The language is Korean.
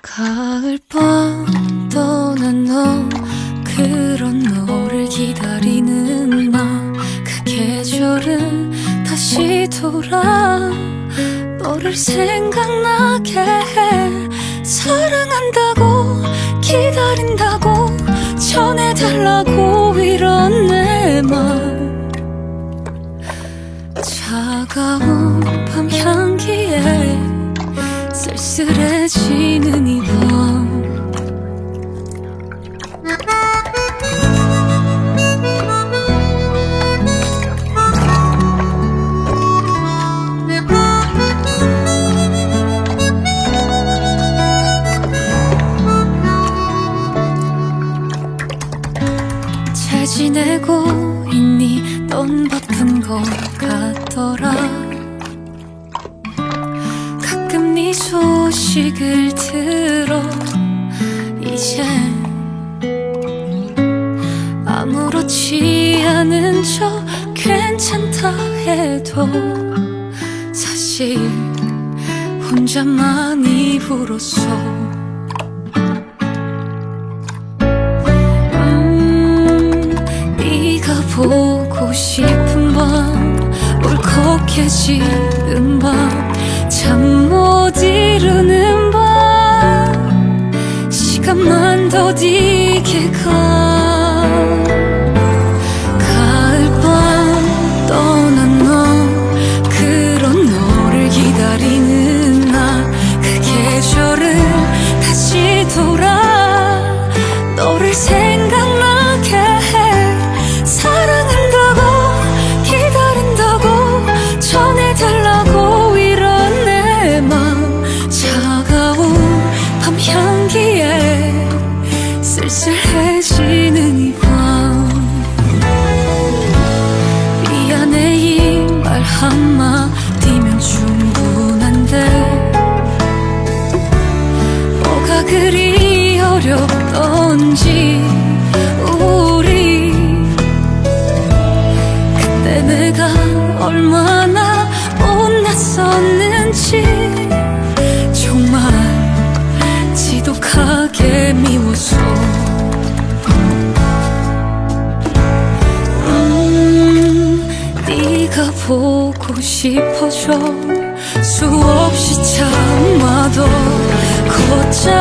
가을밤 떠난 너, 그런 너를 기다리는 나. 그 계절은 다시 돌아 너를 생각나게 해. 사랑한다고 기다린다고 전해달라고 이런 내 맘. 차가운 밤 향기에 쓸쓸해지는 이 밤. 잘 지내고 있니? 넌 바쁜 것 같더라. 가끔 네 소식을 들어. 이젠 아무렇지 않은 척 괜찮다 해도 사실 혼자만 입으로써 네가 보고 싶은 밤, 울컥해지는 밤, 잠 못 이루는 밤, 시간만 더디게 가. 가을밤 떠난 너, 그런 너를 기다리는 나. 그 계절은 다시 돌아 너를 생각나게 해. 사랑한다고 기다린다고 전해달라고 이런 내 맘. 차가운 밤 향기에 쓸쓸해지는 이 밤. 미안해 이 말 한마디면 충분한데 뭐가 그리 어렵던지 우리 그때 내가 얼마나 못났었는지 정말 지독하게 미워서. 네가 보고 싶어져. 수없이 참아도 걷자